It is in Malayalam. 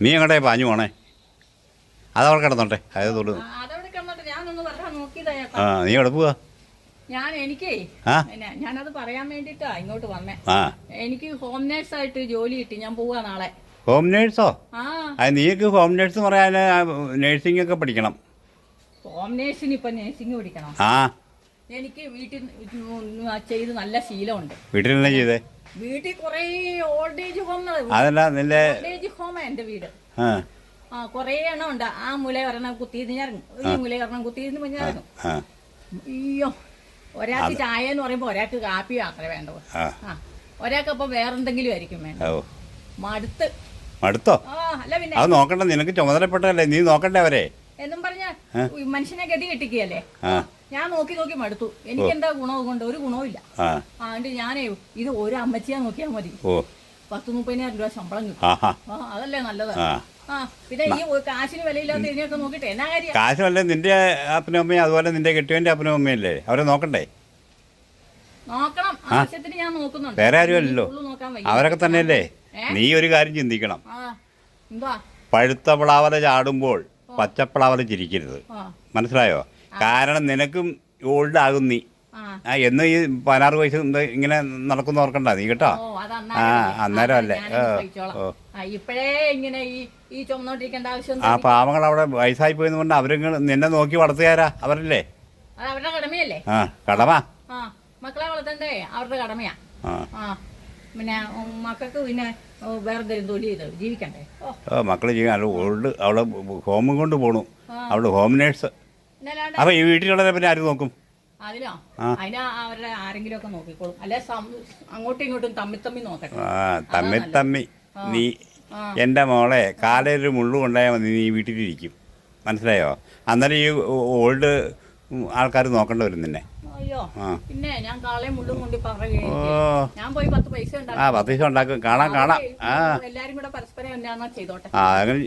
നീ എങ്ങോട്ടേ പാഞ്ഞു പോണേ? അതവിടെ കിടന്നോട്ടെ, അതായത് തൊട്ട്. ആ, നീ എവിടെ പോവാ? ഞാനത് പറയാൻ വേണ്ടിട്ടാ ഇങ്ങോട്ട് വന്നേ. എനിക്ക് ഹോം നേഴ്സായിട്ട് ജോലി കിട്ടി, ഞാൻ പോവാ നാളെ. ഹോം നേഴ്സോ? നീക്ക് ഹോം നേഴ്സ് പറയാൻ നേഴ്സിംഗ് ഒക്കെ പഠിക്കണം. ഹോം നേഴ്സിന് ഇപ്പൊ നേഴ്സിംഗ് പഠിക്കണം? എനിക്ക് വീട്ടിൽ ചെയ്ത് നല്ല ശീലമുണ്ട്. വീട്ടിൽ തന്നെ ചെയ്തേ? വീട്ടിൽ കൊറേ ഓൾഡ് ഏജ് ഹോം, അതല്ല നിന്റെ ഓൾഡ് ഏജ് ഹോമാ എന്റെ വീട്. കൊറേ എണ്ണം ഉണ്ട്. ആ മുല ഒരെണ്ണം കുത്തിയിരുന്ന് ഞാൻ ഇറങ്ങും, ഈ മുല ഒരെണ്ണം കുത്തിയിരുന്ന് ഞാൻ ഇറങ്ങും. അയ്യോ, ഒരാൾക്ക് ചായ എന്ന് പറയുമ്പോ ഒരാൾക്ക് കാപ്പി മാത്രമേ വേണ്ടൂ. ഒരാൾക്ക് അപ്പൊ വേറെന്തെങ്കിലും ആയിരിക്കും വേണ്ട. മടുത്തോ? അല്ല പിന്നെ അത് നോക്കണ്ട, നിനക്ക് ചുമതലപ്പെട്ടല്ലേ, നീ നോക്കണ്ടേ അവരെ എന്നും പറഞ്ഞ മനുഷ്യനെ ഗതി കെട്ടിക്കുകയല്ലേ. ഞാൻ നോക്കി നോക്കി മടുത്തു. എനിക്ക് എന്താ ഗുണവും കൊണ്ട് ഒരു ഗുണവും ഇല്ല. അതുകൊണ്ട് ഞാനേ ഇത് ഒരു അമ്മച്ചിയാ നോക്കിയാൽ മതി, 10-30,000 രൂപ ശമ്പളം കിട്ടും. അതല്ലേ നല്ലത്. പിന്നെ ഈ കാശിന് വിലയില്ലാത്ത ഇതിനെയൊക്കെ നോക്കിട്ട് എന്നാ കാര്യം? കാശുമല്ലേ നിന്റെ അപ്പനും അമ്മയും, അതുപോലെ നിന്റെ കെട്ടിയവന്റെ അപ്പനും അമ്മയല്ലേ, അവരെ നോക്കണ്ടേ? നോക്കണം, ആവശ്യത്തിന് ഞാൻ നോക്കുന്നുണ്ട്. വേറെ ആരുമല്ലോ, അവരൊക്കെ തന്നെയല്ലേ. നീ ഒരു കാര്യം ചിന്തിക്കണം, പഴുത്ത പ്ലാവല ചാടുമ്പോൾ പച്ചപ്ലാവല ചിരിക്കരുത്, മനസ്സിലായോ? കാരണം നിനക്കും ഓൾഡ് ആകും നീ. എന്ന് ഈ 16 വയസ്സ് ഇങ്ങനെ നടക്കുന്ന ഓർക്കണ്ട നീ കേട്ടോ. അന്നേരം അല്ലേ. ഇപ്പഴേ ഇങ്ങനെ ഈ ചുമന്നോണ്ടിരിക്കേണ്ട ആവശ്യം. പാവങ്ങൾ അവിടെ വയസ്സായി പോയെന്ന് പറഞ്ഞാൽ അവര് നിന്നെ നോക്കി വളർത്തുകാരാ, അവരല്ലേ. അത് അവരുടെ കടമയല്ലേ. കടമ മക്കളെ വളർത്തണ്ടേ, അവരുടെ കടമയാ. പിന്നെ മക്കൾക്ക് പിന്നെ വേറെ എന്തെങ്കിലും തൊഴിൽ ചെയ്ത് ജീവിക്കണ്ടേ. മക്കള് ചെയ്യാൻ ഓൾഡ് അവള് ഹോമും കൊണ്ട് പോണു, അവള് ഹോം നേഴ്സ്. അപ്പൊ ഈ വീട്ടിലുള്ളവരെ പിന്നെ ആര് നോക്കും? അതിനോ അവരുടെ ആരെങ്കിലും ഒക്കെ നോക്കിക്കോളും. അല്ലെ അങ്ങോട്ടും ഇങ്ങോട്ടും തമ്മി നോക്കട്ടെ. തമ്മി നീ എൻ്റെ മോളെ കാലൊരു മുള്ളു കൊണ്ടായാൽ മതി, നീ വീട്ടിലിരിക്കും, മനസ്സിലായോ? അന്നേരം ഈ ഓൾഡ് ആൾക്കാർ നോക്കേണ്ടി വരും നിന്നെ. അയ്യോ, പിന്നെ ഞാൻ കാളയും മുള്ളും കൊണ്ട് ഞാൻ പോയി 10 പൈസ ഉണ്ടാക്കും. കാണാം. എല്ലാരും കൂടെ പരസ്പരം എന്നാ ചെയ്തോട്ടെ. അങ്ങനെ